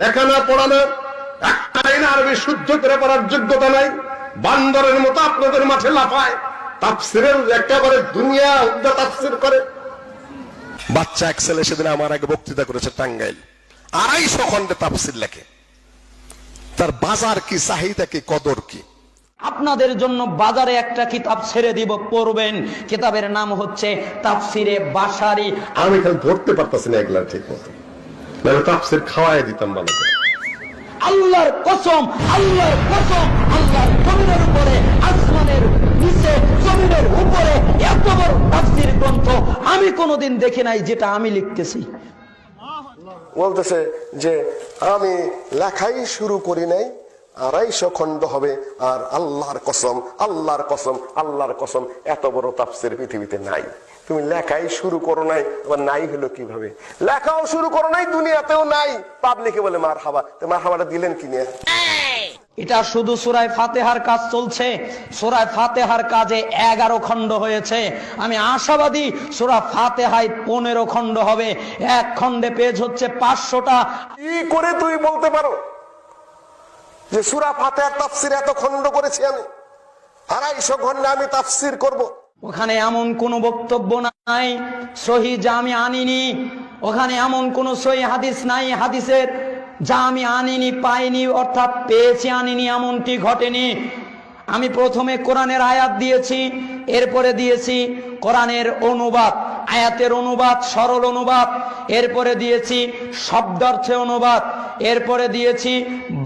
লেখা না পড়ানো, একটা লাইন আরবি শুদ্ধ করে পড়ার যোগ্যতা নাই, বান্দরের মতো আপনাদের মাঠে লাফায়, তাফসিরের একেবারে দুনিয়া উদ্দা তাফসির করে। বাচ্চা এক ছেলে সেদিন আমার আগে বক্তৃতা করেছে টাঙ্গাইল, 250 খণ্ডে তাফসির লেখে। তার বাজার কি, চাহিদা কি, কদর কি? আপনাদের জন্য বাজারে একটা কিতাব ছেড়ে দিব, পড়বেন। কিতাবের নাম হচ্ছে তাফসিরে বাশারি। আমি খালি ধরতে পারতাছি না এগুলা ঠিক মতো, নাহলে তাফসির খাওয়াই দিতাম ভালো করে। আল্লাহর কসম, আল্লাহর কসম, আল্লাহর জমিনের উপরে, আসমানের নিচে, জমিনের উপরে এত বড় তাফসির গ্রন্থ আমি কোনোদিন দেখি নাই, যেটা আমি লিখতেছি। বলতেছে যে আমি লেখাই শুরু করি নাই, 250 খণ্ড হবে, আর আল্লাহর কসম, আল্লাহর কসম, আল্লাহর কসম, এত বড় তাফসির পৃথিবীতে নাই। তুমি লেখাই শুরু করো নাই, আবার নাই হলো কিভাবে? লেখাও শুরু করো নাই, দুনিয়াতেও নাই, পাবলিকে বলে মারহাবা। তো মারহাবাটা দিলেন কি নিয়ে? এটা শুধু সূরা ফাতিহার কাজ চলছে। সূরা ফাতিহার কাজে 11 খণ্ড হয়েছে। আমি আশাবাদী সূরা ফাতিহায় 15 খণ্ড হবে। এক খণ্ডে পেজ হচ্ছে 500টা। কি করে তুই বলতে পারো যে সূরা ফাতিহার তাফসীর এত খণ্ড করেছি আমি, 250 খণ্ডে আমি তাফসীর করব? ওখানে এমন কোন বক্তব্য নাই সহি যা আমি আনিনি। ওখানে এমন কোন সহি হাদিস নাই হাদিসের যা আমি আনিনি, পাইনি, অর্থাৎ পেয়েছি আনিনি, এমনটি ঘটেনি। আমি প্রথমে কোরআনের আয়াত দিয়েছি, এরপরে দিয়েছি কোরআনের অনুবাদ, আয়াতের অনুবাদ, সরল অনুবাদ, এরপরে দিয়েছি শব্দার্থে অনুবাদ, এরপরে দিয়েছি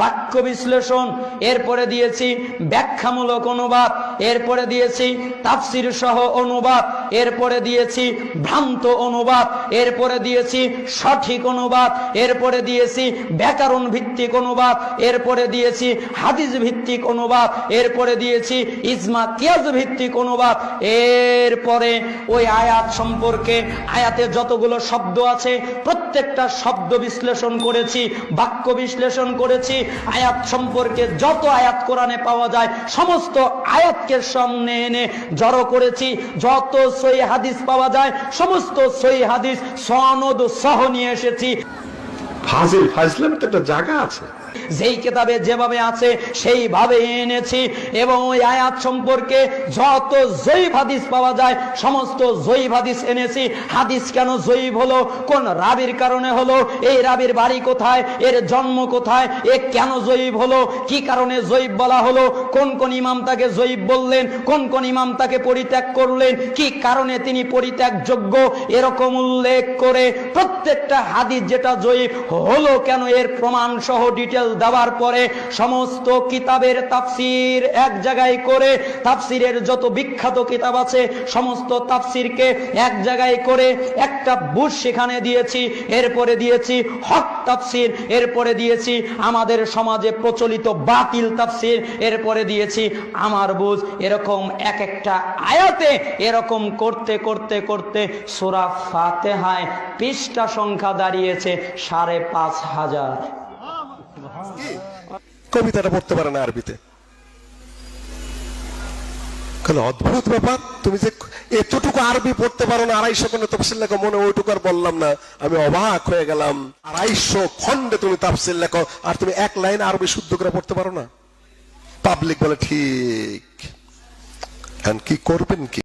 বাক্য বিশ্লেষণ, এরপরে দিয়েছি ব্যাখ্যামূলক অনুবাদ, এরপরে দিয়েছি তাফসীর সহ অনুবাদ, এরপরে দিয়েছি ভ্রান্ত অনুবাদ, এরপরে দিয়েছি সঠিক অনুবাদ, এরপরে দিয়েছি ব্যাকরণ ভিত্তিক অনুবাদ, এরপরে দিয়েছি হাদিস ভিত্তিক অনুবাদ, এরপরে দিয়েছি ইজমা কিয়াস ভিত্তিক অনুবাদ। এরপরে ওই আয়াত সম্পর্কে, আয়াতে যতগুলো শব্দ আছে প্রত্যেকটা শব্দ বিশ্লেষণ করেছি, বাক্য বিশ্লেষণ করেছি। আয়াত সম্পর্কে যত আয়াত কোরআনে পাওয়া যায় সমস্ত আয়াতকে সামনে এনে জড়ো করেছি। যত সহিহ হাদিস পাওয়া যায় সমস্ত সহিহ হাদিস সনদ সহ নিয়ে এসেছি। ফাজিল ফাজলামের তো একটা জায়গা আছে, যেই কিতাবে যেভাবে আছে সেইভাবে এনেছি। এবং ওই আয়াত সম্পর্কে যত জয়ীফ হাদিস পাওয়া যায় সমস্ত জয়ীফ হাদিস এনেছি। হাদিস কেন জয়ীফ হলো, কোন রাবির কারণে হলো, এই রাবির বাড়ি কোথায়, এর জন্ম কোথায়, এ কেন জয়ীফ হলো, কি কারণে জয়ীফ বলা হলো, কোন কোন ইমাম তাকে জয়ীফ বললেন, কোন কোন ইমাম তাকে পরিত্যাগ করলেন, কি কারণে তিনি পরিত্যাগযোগ্য, এরকম উল্লেখ করে প্রত্যেকটা হাদিস যেটা জয়ীফ হলো কেন, এর প্রমাণ সহ ডিটেল দেওয়ার পরে সমস্ত কিতাবের তাফসীর এক জায়গায় করে, তাফসীরের যত বিখ্যাত কিতাব আছে সমস্ত তাফসীরকে এক জায়গায় করে একটা বুঝ সেখানে দিয়েছি। এরপরে দিয়েছি হক তাফসীর, এরপরে দিয়েছি আমাদের সমাজে প্রচলিত বাতিল তাফসীর, এরপরে দিয়েছি আমার বুঝ। এরকম এক একটা আয়াতে এরকম করতে করতে করতে সূরা ফাতিহায় পৃষ্ঠা সংখ্যা দাঁড়িয়েছে ৫,৫০০। কবিতাটা পড়তে পারে না আরবিতে। অদ্ভুত ব্যাপার, তুমি যে এতটুকু আরবি পড়তে পারো না, 250 খণ্ডে তাফসীর লেখো, মনে ওইটুকু আর বললাম না, আমি অবাক হয়ে গেলাম। 250 খণ্ডে তুমি তাফসীর লেখো আর তুমি এক লাইন আরবি শুদ্ধ করে পড়তে পারো না। পাবলিক বলে ঠিক, কি করবেন কি?